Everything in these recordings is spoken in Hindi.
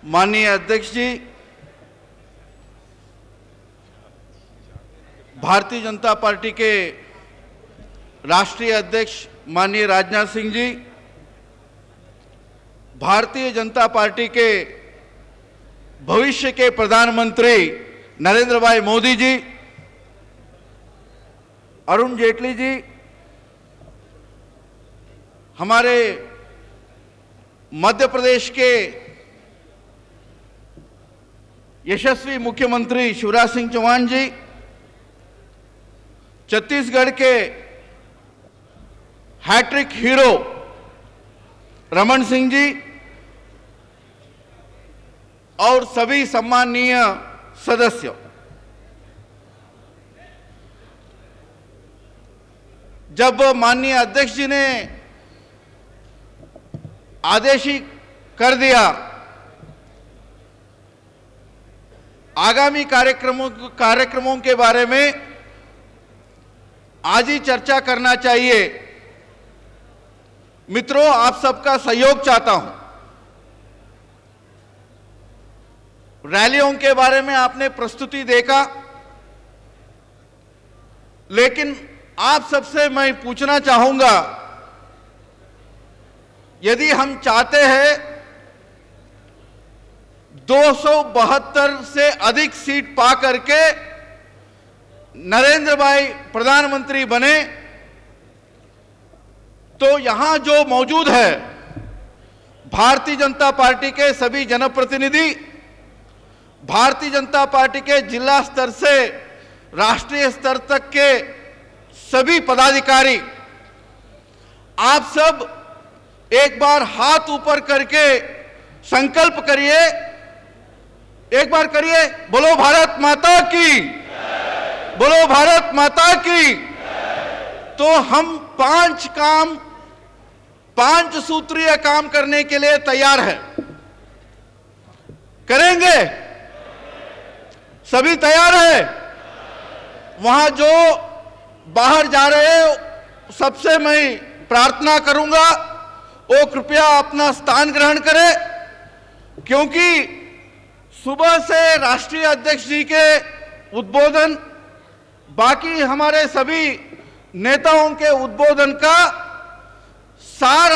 माननीय अध्यक्ष जी, भारतीय जनता पार्टी के राष्ट्रीय अध्यक्ष माननीय राजनाथ सिंह जी, भारतीय जनता पार्टी के भविष्य के प्रधानमंत्री नरेंद्र भाई मोदी जी, अरुण जेटली जी, हमारे मध्य प्रदेश के यशस्वी मुख्यमंत्री शिवराज सिंह चौहान जी, छत्तीसगढ़ के हैट्रिक हीरो रमन सिंह जी और सभी सम्माननीय सदस्य, जब माननीय अध्यक्ष जी ने आदेश ही कर दिया आगामी कार्यक्रमों के बारे में आज ही चर्चा करना चाहिए। मित्रों, आप सबका सहयोग चाहता हूं। रैलियों के बारे में आपने प्रस्तुति देखा, लेकिन आप सबसे मैं पूछना चाहूंगा, यदि हम चाहते हैं 272 से अधिक सीट पा करके नरेंद्र भाई प्रधानमंत्री बने, तो यहां जो मौजूद है भारतीय जनता पार्टी के सभी जनप्रतिनिधि, भारतीय जनता पार्टी के जिला स्तर से राष्ट्रीय स्तर तक के सभी पदाधिकारी, आप सब एक बार हाथ ऊपर करके संकल्प करिए, एक बार करिए, बोलो भारत माता की, बोलो भारत माता की। तो हम 5 सूत्रीय काम करने के लिए तैयार है। करेंगे? सभी तैयार है? वहां जो बाहर जा रहे हैं, सबसे मैं प्रार्थना करूंगा वो कृपया अपना स्थान ग्रहण करें, क्योंकि सुबह से राष्ट्रीय अध्यक्ष जी के उद्बोधन, बाकी हमारे सभी नेताओं के उद्बोधन का सार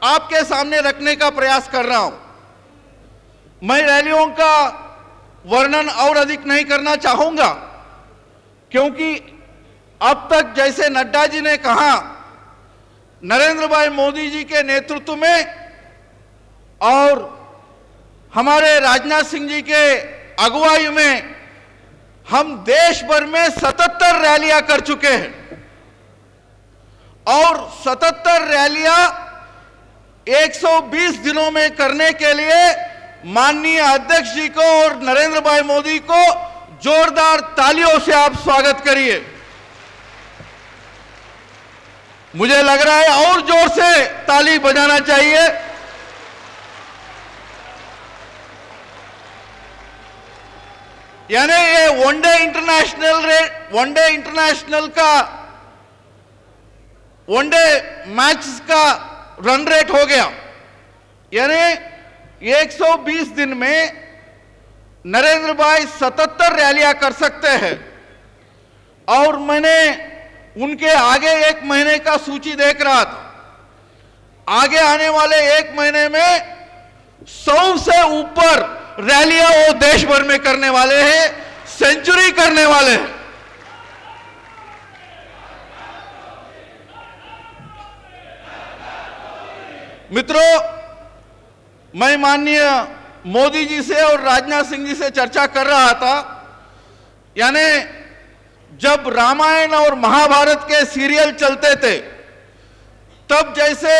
आपके सामने रखने का प्रयास कर रहा हूं। मैं रैलियों का वर्णन और अधिक नहीं करना चाहूंगा, क्योंकि अब तक जैसे नड्डा जी ने कहा, नरेंद्र भाई मोदी जी के नेतृत्व में और हमारे राजनाथ सिंह जी के अगुवाई में हम देश भर में 77 रैलियां कर चुके हैं और 77 रैलियां 120 दिनों में करने के लिए माननीय अध्यक्ष जी को और नरेंद्र भाई मोदी को जोरदार तालियों से आप स्वागत करिए। मुझे लग रहा है और जोर से ताली बजाना चाहिए। यानी ये वनडे इंटरनेशनल का वनडे मैच का रन रेट हो गया। यानी 120 दिन में नरेंद्र भाई 77 रैलियां कर सकते हैं और मैंने उनके आगे 1 महीने का सूची देख रहा था। आगे आने वाले 1 महीने में 100 से ऊपर रैलियां वो देश भर में करने वाले हैं, सेंचुरी करने वाले हैं। मित्रों, मैं माननीय मोदी जी से और राजनाथ सिंह जी से चर्चा कर रहा था। यानी जब रामायण और महाभारत के सीरियल चलते थे, तब जैसे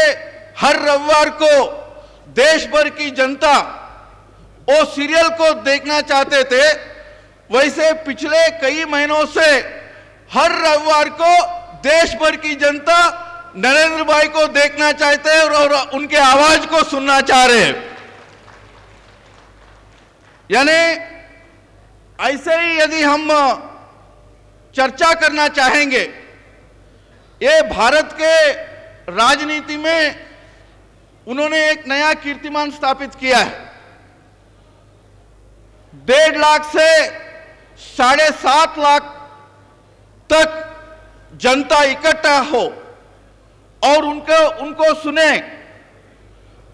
हर रविवार को देश भर की जनता वो सीरियल को देखना चाहते थे, वैसे पिछले कई महीनों से हर रविवार को देश भर की जनता नरेंद्र भाई को देखना चाहते हैं और उनके आवाज को सुनना चाह रहे हैं। यानी ऐसे ही यदि हम चर्चा करना चाहेंगे, ये भारत के राजनीति में उन्होंने एक नया कीर्तिमान स्थापित किया है। 1.5 लाख से 7.5 लाख तक जनता इकट्ठा हो और उनको सुने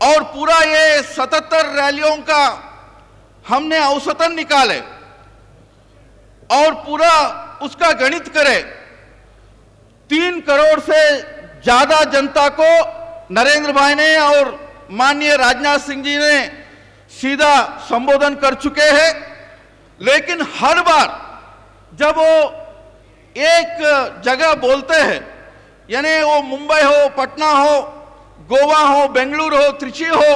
और पूरा ये 77 रैलियों का हमने औसतन निकाले और पूरा उसका गणित करें, 3 करोड़ से ज्यादा जनता को नरेंद्र भाई ने और माननीय राजनाथ सिंह जी ने सीधा संबोधन कर चुके हैं। लेकिन हर बार जब वो एक जगह बोलते हैं, यानी वो मुंबई हो, पटना हो, गोवा हो, बेंगलुरु हो, त्रिची हो,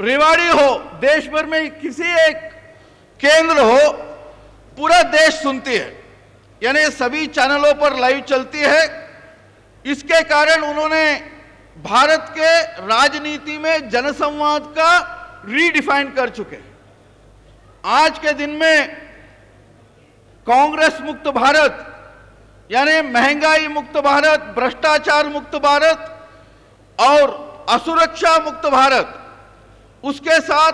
रेवाड़ी हो, देश भर में किसी एक केंद्र हो, पूरा देश सुनती है, यानी सभी चैनलों पर लाइव चलती है। इसके कारण उन्होंने भारत के राजनीति में जनसंवाद का रीडिफाइन कर चुके। आज के दिन में कांग्रेस मुक्त भारत, यानी महंगाई मुक्त भारत, भ्रष्टाचार मुक्त भारत और असुरक्षा मुक्त भारत, उसके साथ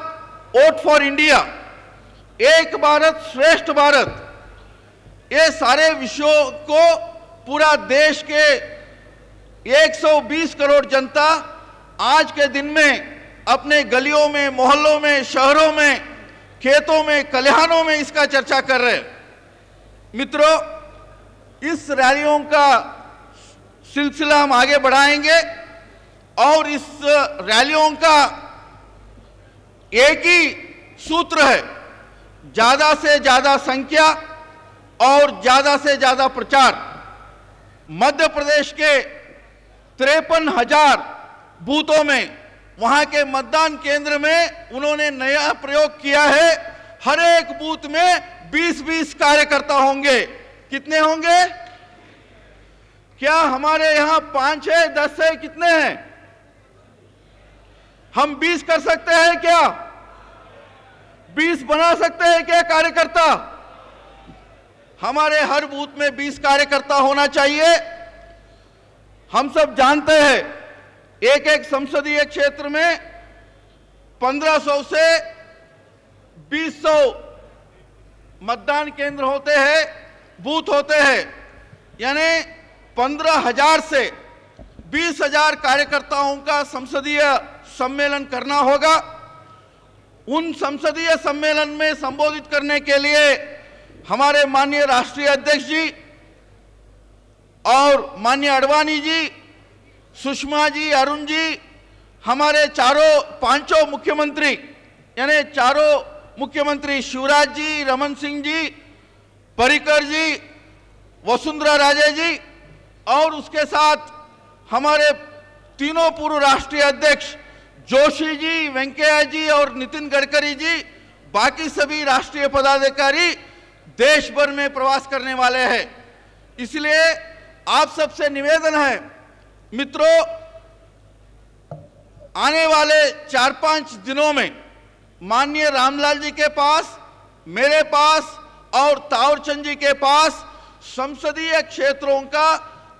वोट फॉर इंडिया, एक भारत श्रेष्ठ भारत, ये सारे विषयों को पूरा देश के 120 करोड़ जनता आज के दिन में अपने गलियों में, मोहल्लों में, शहरों में, खेतों में, खलिहानों में इसका चर्चा कर रहे हैं। मित्रों, इस रैलियों का सिलसिला हम आगे बढ़ाएंगे और इस रैलियों का एक ही सूत्र है, ज्यादा से ज्यादा संख्या और ज्यादा से ज्यादा प्रचार। मध्य प्रदेश के 53,000 बूथों में, वहां के मतदान केंद्र में उन्होंने नया प्रयोग किया है। हर एक बूथ में 20-20 कार्यकर्ता होंगे। कितने होंगे? क्या हमारे यहां 5 है, 10 है, कितने हैं? हम 20 कर सकते हैं क्या? 20 बना सकते हैं क्या कार्यकर्ता? हमारे हर बूथ में 20 कार्यकर्ता होना चाहिए। हम सब जानते हैं एक एक संसदीय क्षेत्र में 1500 से 2000 मतदान केंद्र होते हैं, बूथ होते हैं, यानी 15,000 से 20,000 कार्यकर्ताओं का संसदीय सम्मेलन करना होगा। उन संसदीय सम्मेलन में संबोधित करने के लिए हमारे माननीय राष्ट्रीय अध्यक्ष जी और माननीय आडवाणी जी, सुषमा जी, अरुण जी, हमारे पांचों मुख्यमंत्री, यानी चारों मुख्यमंत्री शिवराज जी, रमन सिंह जी, पर्रिकर जी, वसुंधरा राजे जी और उसके साथ हमारे तीनों पूर्व राष्ट्रीय अध्यक्ष जोशी जी, वेंकैया जी और नितिन गडकरी जी, बाकी सभी राष्ट्रीय पदाधिकारी देश भर में प्रवास करने वाले हैं। इसलिए आप सबसे निवेदन है मित्रों, आने वाले 4-5 दिनों में माननीय रामलाल जी के पास, मेरे पास और तावरचंद जी के पास संसदीय क्षेत्रों का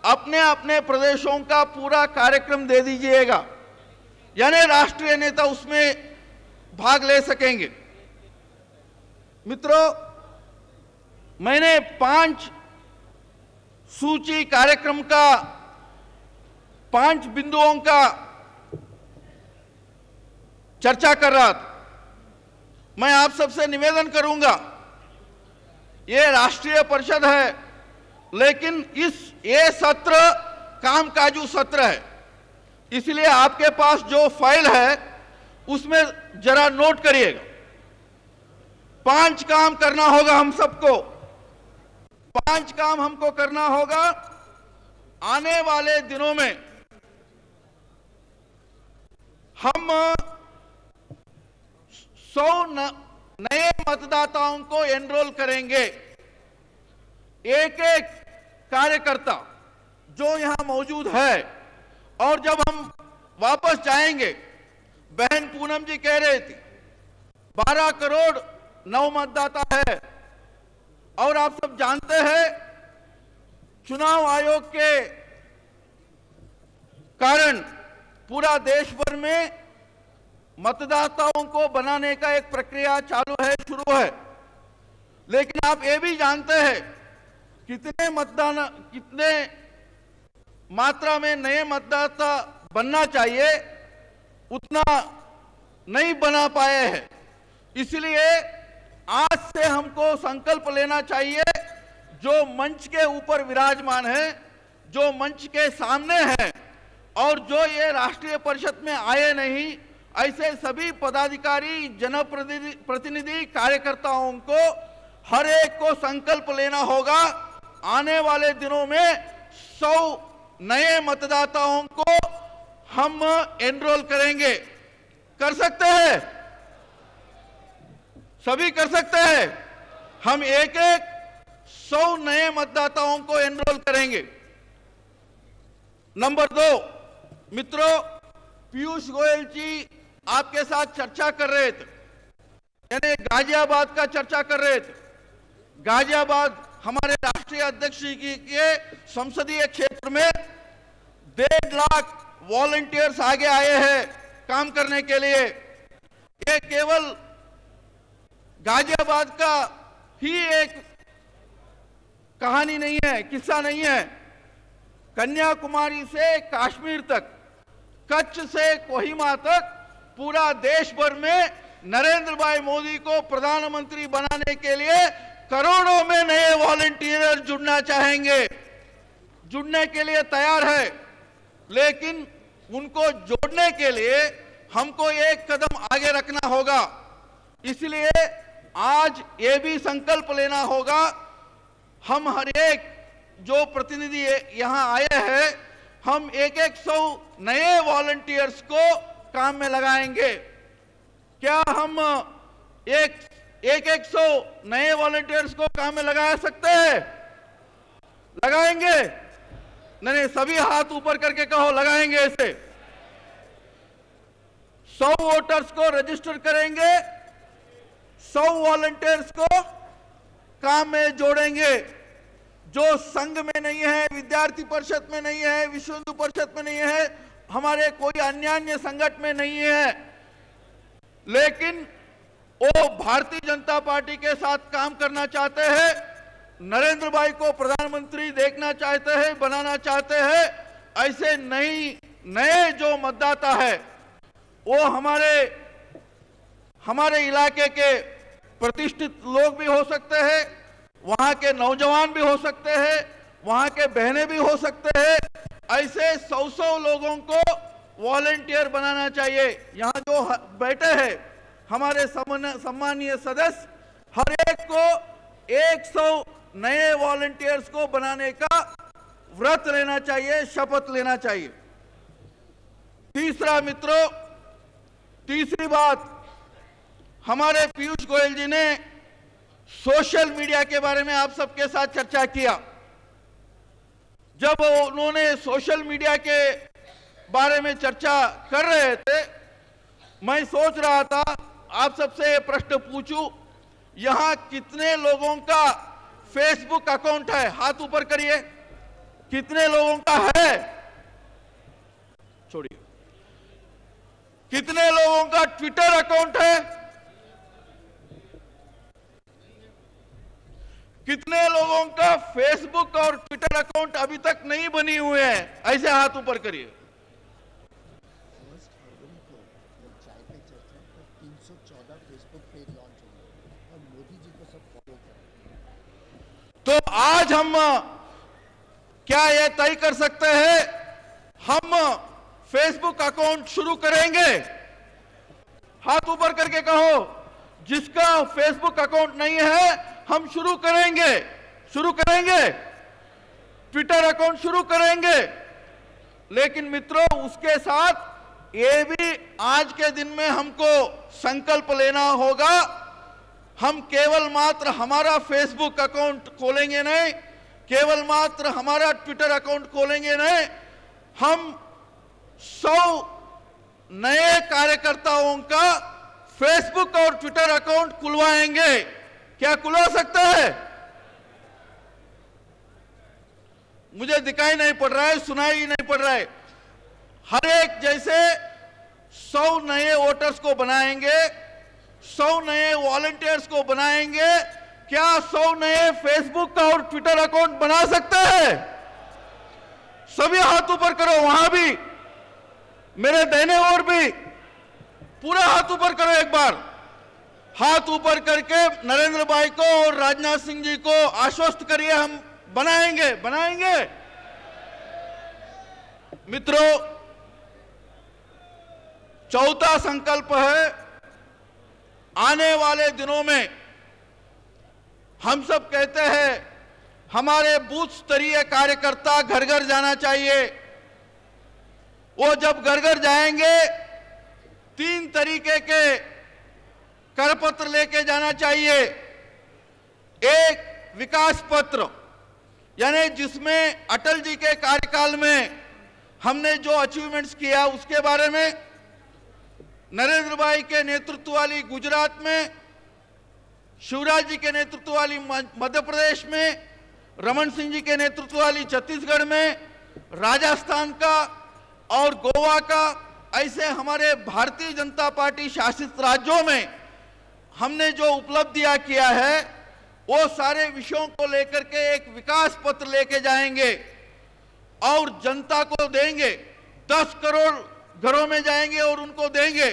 अपने अपने प्रदेशों का पूरा कार्यक्रम दे दीजिएगा, यानी राष्ट्रीय नेता उसमें भाग ले सकेंगे। मित्रों, मैंने 5 सूची कार्यक्रम का 5 बिंदुओं का चर्चा कर रहा था। मैं आप सबसे निवेदन करूंगा, ये राष्ट्रीय परिषद है, लेकिन ये सत्र कामकाजू सत्र है, इसलिए आपके पास जो फाइल है उसमें जरा नोट करिएगा। 5 काम करना होगा हम सबको। 5 काम हमको करना होगा आने वाले दिनों में। हम 100 नए मतदाताओं को एनरोल करेंगे। एक एक कार्यकर्ता जो यहां मौजूद है, और जब हम वापस जाएंगे, बहन पूनम जी कह रहे थी 12 करोड़ नव मतदाता है, और आप सब जानते हैं चुनाव आयोग के कारण पूरा देश भर में मतदाताओं को बनाने का एक प्रक्रिया चालू है, शुरू है। लेकिन आप ये भी जानते हैं कितने मात्रा में नए मतदाता बनना चाहिए, उतना नहीं बना पाए हैं। इसलिए आज से हमको संकल्प लेना चाहिए, जो मंच के ऊपर विराजमान है, जो मंच के सामने है और जो ये राष्ट्रीय परिषद में आए नहीं, ऐसे सभी पदाधिकारी, जनप्रतिनिधि, कार्यकर्ताओं को हर एक को संकल्प लेना होगा। आने वाले दिनों में 100 नए मतदाताओं को हम एनरोल करेंगे। कर सकते हैं? सभी कर सकते हैं? हम एक 100 नए मतदाताओं को एनरोल करेंगे। नंबर 2, मित्रों, पीयूष गोयल जी आपके साथ चर्चा कर रहे थे, यानी गाजियाबाद का चर्चा कर रहे थे। गाजियाबाद हमारे राष्ट्रीय अध्यक्ष जी के संसदीय क्षेत्र में 1.5 लाख वॉलंटियर्स आगे आए हैं काम करने के लिए। ये केवल गाजियाबाद का ही एक कहानी नहीं है, किस्सा नहीं है। कन्याकुमारी से कश्मीर तक, कच्छ से कोहिमा तक, पूरा देश भर में नरेंद्र भाई मोदी को प्रधानमंत्री बनाने के लिए करोड़ों में नए वॉलंटियर जुड़ना चाहेंगे, जुड़ने के लिए तैयार है। लेकिन उनको जोड़ने के लिए हमको एक कदम आगे रखना होगा। इसलिए आज ये भी संकल्प लेना होगा, हम हर एक जो प्रतिनिधि यहां आए हैं, हम एक 100 नए वॉलंटियर्स को काम में लगाएंगे। क्या हम एक 100 नए वॉलंटियर्स को काम में लगा सकते हैं? लगाएंगे? नहीं, सभी हाथ ऊपर करके कहो, लगाएंगे। ऐसे 100 वोटर्स को रजिस्टर करेंगे, 100 वॉलंटियर्स को काम में जोड़ेंगे। जो संघ में नहीं है, विद्यार्थी परिषद में नहीं है, विश्व हिंदू परिषद में नहीं है, हमारे कोई अन्य संगठन में नहीं है, लेकिन वो भारतीय जनता पार्टी के साथ काम करना चाहते हैं, नरेंद्र भाई को प्रधानमंत्री देखना चाहते हैं, बनाना चाहते हैं, ऐसे नए जो मतदाता है वो हमारे इलाके के प्रतिष्ठित लोग भी हो सकते हैं, वहां के नौजवान भी हो सकते हैं, वहां के बहनें भी हो सकते हैं। ऐसे 100 लोगों को वॉलंटियर बनाना चाहिए। यहाँ जो बैठे हैं हमारे सम्मानीय सदस्य, हर एक को 100 नए वॉलंटियर्स को बनाने का व्रत लेना चाहिए, शपथ लेना चाहिए। तीसरा मित्रों, तीसरी बात, हमारे पीयूष गोयल जी ने सोशल मीडिया के बारे में आप सबके साथ चर्चा किया। जब उन्होंने सोशल मीडिया के बारे में चर्चा कर रहे थे, मैं सोच रहा था आप सबसे प्रश्न पूछूं, यहां कितने लोगों का फेसबुक अकाउंट है? हाथ ऊपर करिए। कितने लोगों का है? छोड़िए। कितने लोगों का ट्विटर अकाउंट है? कितने लोगों का फेसबुक और ट्विटर अकाउंट अभी तक नहीं बनी हुए हैं? ऐसे हाथ ऊपर करिए। 314 फेसबुक पेज लॉन्च होंगे और मोदी जी को सब फॉलो करेंगे। तो आज हम क्या यह तय कर सकते हैं, हम फेसबुक अकाउंट शुरू करेंगे? हाथ ऊपर करके कहो। जिसका फेसबुक अकाउंट नहीं है, हम शुरू करेंगे। ट्विटर अकाउंट शुरू करेंगे। लेकिन मित्रों, उसके साथ ये भी आज के दिन में हमको संकल्प लेना होगा, हम केवल मात्र हमारा फेसबुक अकाउंट खोलेंगे नहीं, केवल मात्र हमारा ट्विटर अकाउंट खोलेंगे नहीं, हम 100 नए कार्यकर्ताओं का फेसबुक और ट्विटर अकाउंट खुलवाएंगे। क्या खुलवा सकता है? मुझे दिखाई नहीं पड़ रहा है, सुनाई नहीं पड़ रहा है। हर एक जैसे 100 नए वोटर्स को बनाएंगे, 100 नए वॉलंटियर्स को बनाएंगे। क्या 100 नए फेसबुक का और ट्विटर अकाउंट बना सकते हैं? सभी हाथ ऊपर करो, वहां भी, मेरे दाहिने ओर भी, पूरा हाथ ऊपर करो। एक बार हाथ ऊपर करके नरेंद्र भाई को और राजनाथ सिंह जी को आश्वस्त करिए, हम बनाएंगे, बनाएंगे। मित्रों, चौथा संकल्प है, आने वाले दिनों में हम सब कहते हैं हमारे बूथ स्तरीय कार्यकर्ता घर घर जाना चाहिए। वो जब घर घर जाएंगे 3 तरीके के करपत्र लेके जाना चाहिए। एक विकास पत्र, यानी जिसमें अटल जी के कार्यकाल में हमने जो अचीवमेंट्स किया उसके बारे में, नरेंद्र भाई के नेतृत्व वाली गुजरात में, शिवराज जी के नेतृत्व वाली मध्य प्रदेश में, रमन सिंह जी के नेतृत्व वाली छत्तीसगढ़ में, राजस्थान का और गोवा का, ऐसे हमारे भारतीय जनता पार्टी शासित राज्यों में हमने जो उपलब्धियां किया है वो सारे विषयों को लेकर के एक विकास पत्र लेके जाएंगे और जनता को देंगे। 10 करोड़ घरों में जाएंगे और उनको देंगे।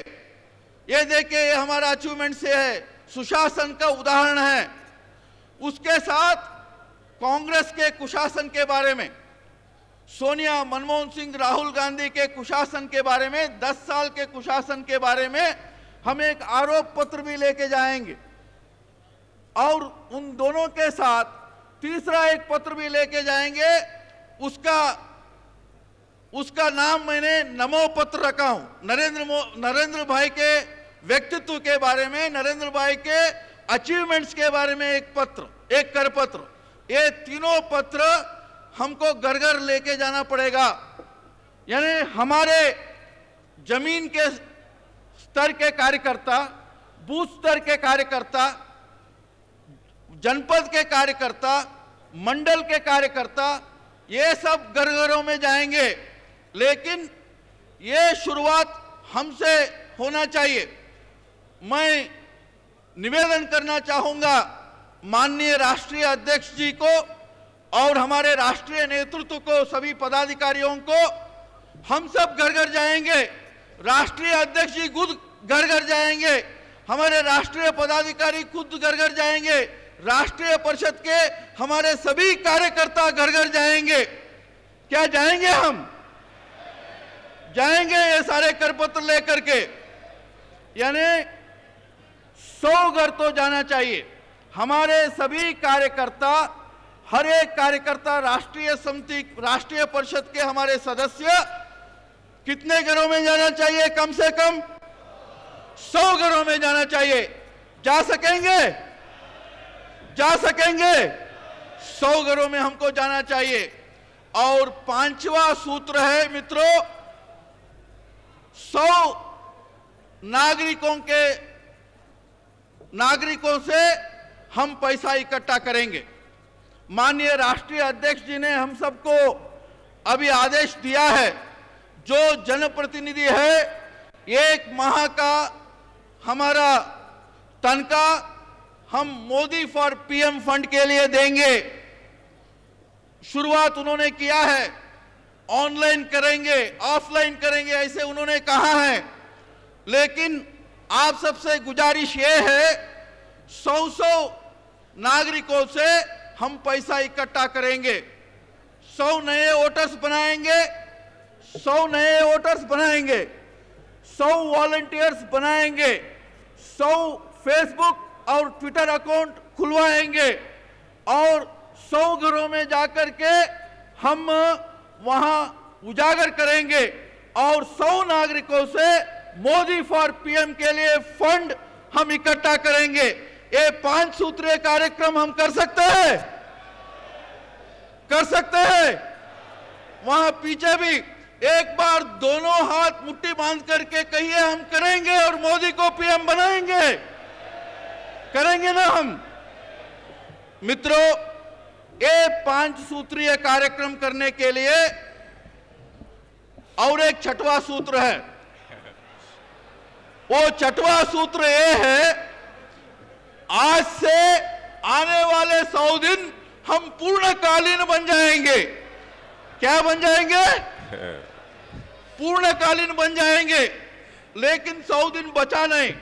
ये देखिए, ये हमारा अचीवमेंट से है, सुशासन का उदाहरण है। उसके साथ कांग्रेस के कुशासन के बारे में, सोनिया, मनमोहन सिंह, राहुल गांधी के कुशासन के बारे में, 10 साल के कुशासन के बारे में हम एक आरोप पत्र भी लेके जाएंगे। और उन दोनों के साथ तीसरा एक पत्र भी लेके जाएंगे। उसका नाम मैंने नमो पत्र रखा हूं। नरेंद्र भाई के व्यक्तित्व के बारे में, नरेंद्र भाई के अचीवमेंट्स के बारे में एक पत्र, एक करपत्र। ये तीनों पत्र हमको घर घर लेके जाना पड़ेगा। यानी हमारे जमीन के स्तर के कार्यकर्ता, बूथ स्तर के कार्यकर्ता, जनपद के कार्यकर्ता, मंडल के कार्यकर्ता, ये सब घर घरों में जाएंगे। लेकिन ये शुरुआत हमसे होना चाहिए। मैं निवेदन करना चाहूंगा माननीय राष्ट्रीय अध्यक्ष जी को और हमारे राष्ट्रीय नेतृत्व को, सभी पदाधिकारियों को, हम सब घर घर जाएंगे। राष्ट्रीय अध्यक्ष जी खुद घर घर जाएंगे, हमारे राष्ट्रीय पदाधिकारी खुद घर घर जाएंगे, राष्ट्रीय परिषद के हमारे सभी कार्यकर्ता घर घर जाएंगे। क्या जाएंगे? हम जाएंगे ये सारे करपत्र लेकर के। यानी 100 घर तो जाना चाहिए। हमारे सभी कार्यकर्ता, हर एक कार्यकर्ता, राष्ट्रीय समिति, राष्ट्रीय परिषद के हमारे सदस्य कितने घरों में जाना चाहिए? कम से कम 100 घरों में जाना चाहिए। जा सकेंगे? जा सकेंगे? 100 घरों में हमको जाना चाहिए। और 5वां सूत्र है मित्रों, 100 नागरिकों से हम पैसा इकट्ठा करेंगे। माननीय राष्ट्रीय अध्यक्ष जी ने हम सबको अभी आदेश दिया है, जो जनप्रतिनिधि है 1 माह का हमारा तनख्वाह हम मोदी फॉर पीएम फंड के लिए देंगे। शुरुआत उन्होंने किया है, ऑनलाइन करेंगे, ऑफलाइन करेंगे, ऐसे उन्होंने कहा है। लेकिन आप सबसे गुजारिश ये है, 100 नागरिकों से हम पैसा इकट्ठा करेंगे। 100 नए वोटर्स बनाएंगे, 100 नए वोटर्स बनाएंगे, 100 वॉलंटियर्स बनाएंगे, 100 फेसबुक और ट्विटर अकाउंट खुलवाएंगे और 100 घरों में जाकर के हम वहां उजागर करेंगे और 100 नागरिकों से मोदी फॉर पीएम के लिए फंड हम इकट्ठा करेंगे। ये 5 सूत्रीय कार्यक्रम हम कर सकते हैं, कर सकते हैं। वहां पीछे भी एक बार दोनों हाथ मुट्ठी बांध करके कहिए, हम करेंगे और मोदी को पीएम बनाएंगे। करेंगे ना हम? मित्रों, ये 5 सूत्रीय कार्यक्रम करने के लिए और एक 6वां सूत्र है। वो छठवां सूत्र ये है, आज से आने वाले 100 दिन हम पूर्णकालीन बन जाएंगे। क्या बन जाएंगे? पूर्णकालीन बन जाएंगे। लेकिन 100 दिन बचा नहीं।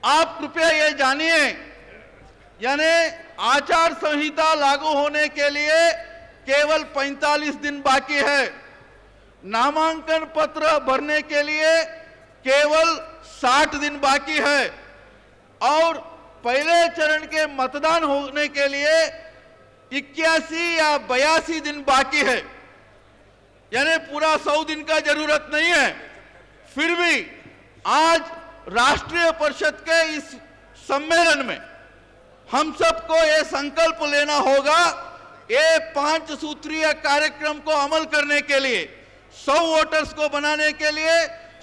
आप कृपया ये जानिए, यानी आचार संहिता लागू होने के लिए केवल 45 दिन बाकी है। नामांकन पत्र भरने के लिए केवल 60 दिन बाकी है और पहले चरण के मतदान होने के लिए 81 या 82 दिन बाकी है। यानी पूरा 100 दिन का जरूरत नहीं है। फिर भी आज राष्ट्रीय परिषद के इस सम्मेलन में हम सबको ये संकल्प लेना होगा, ये 5 सूत्रीय कार्यक्रम को अमल करने के लिए, 100 वोटर्स को बनाने के लिए,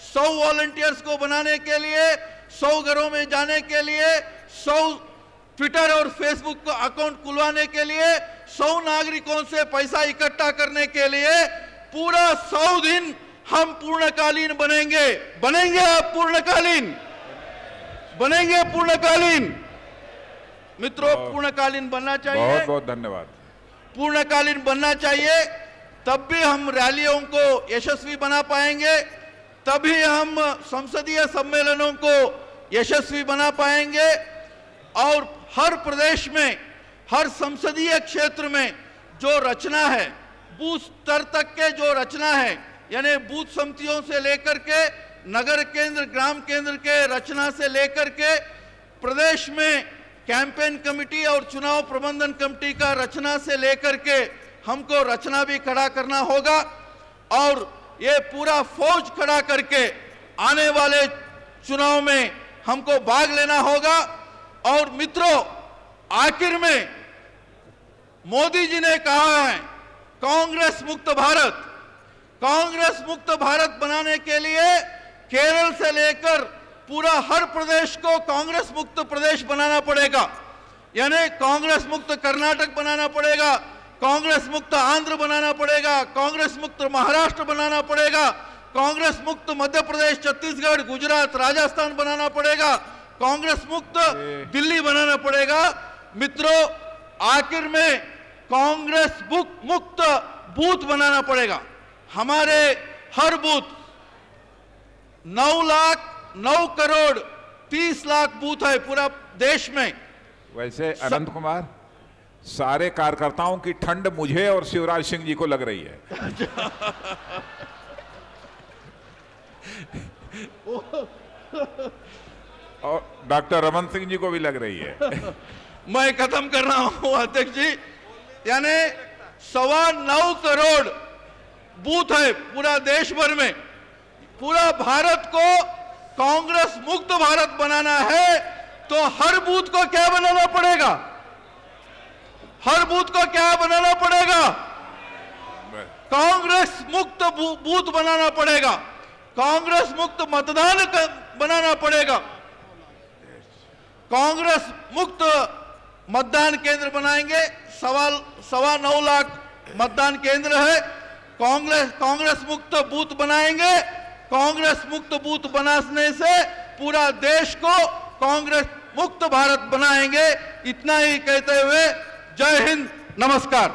100 वॉलंटियर्स को बनाने के लिए, 100 घरों में जाने के लिए, 100 ट्विटर और फेसबुक का अकाउंट खुलवाने के लिए, 100 नागरिकों से पैसा इकट्ठा करने के लिए पूरा 100 दिन हम पूर्णकालीन बनेंगे। बनेंगे आप पूर्णकालीन? बनेंगे पूर्णकालीन? मित्रों, पूर्णकालीन बनना चाहिए। बहुत बहुत धन्यवाद। पूर्णकालीन बनना चाहिए, तब भी हम रैलियों को यशस्वी बना पाएंगे, तभी हम संसदीय सम्मेलनों को यशस्वी बना पाएंगे और हर प्रदेश में, हर संसदीय क्षेत्र में जो रचना है, बूथ स्तर तक के जो रचना है, यानी बूथ समितियों से लेकर के नगर केंद्र, ग्राम केंद्र के रचना से लेकर के प्रदेश में कैंपेन कमेटी और चुनाव प्रबंधन कमेटी का रचना से लेकर के हमको रचना भी खड़ा करना होगा और ये पूरा फौज खड़ा करके आने वाले चुनाव में हमको भाग लेना होगा। और मित्रों, आखिर में मोदी जी ने कहा है कांग्रेस मुक्त भारत। कांग्रेस मुक्त भारत बनाने के लिए केरल से लेकर पूरा हर प्रदेश को कांग्रेस मुक्त प्रदेश बनाना पड़ेगा, यानी कांग्रेस मुक्त कर्नाटक बनाना पड़ेगा, कांग्रेस मुक्त आंध्र बनाना पड़ेगा, कांग्रेस मुक्त महाराष्ट्र बनाना पड़ेगा, कांग्रेस मुक्त मध्य प्रदेश, छत्तीसगढ़, गुजरात, राजस्थान बनाना पड़ेगा, कांग्रेस मुक्त दिल्ली बनाना पड़ेगा। मित्रों, आखिर में कांग्रेस मुक्त बूथ बनाना पड़ेगा। हमारे हर बूथ 9 करोड़ 30 लाख बूथ है पूरा देश में। वैसे अनंत कुमार, सारे कार्यकर्ताओं की ठंड मुझे और शिवराज सिंह जी को लग रही है। और डॉक्टर रमन सिंह जी को भी लग रही है। मैं खत्म कर रहा हूं अध्यक्ष जी, यानी 9.25 करोड़ बूथ है पूरा देश भर में। पूरा भारत को कांग्रेस मुक्त भारत बनाना है तो हर बूथ को क्या बनाना पड़ेगा? हर बूथ को क्या बनाना पड़ेगा? कांग्रेस मुक्त बूथ बनाना पड़ेगा, कांग्रेस मुक्त मतदान बनाना पड़ेगा, कांग्रेस मुक्त मतदान केंद्र बनाएंगे। 9.25 लाख मतदान केंद्र है। कांग्रेस मुक्त बूथ बनाएंगे। कांग्रेस मुक्त बूथ बनाने से पूरा देश को कांग्रेस मुक्त भारत बनाएंगे। इतना ही कहते हुए जय हिंद, नमस्कार।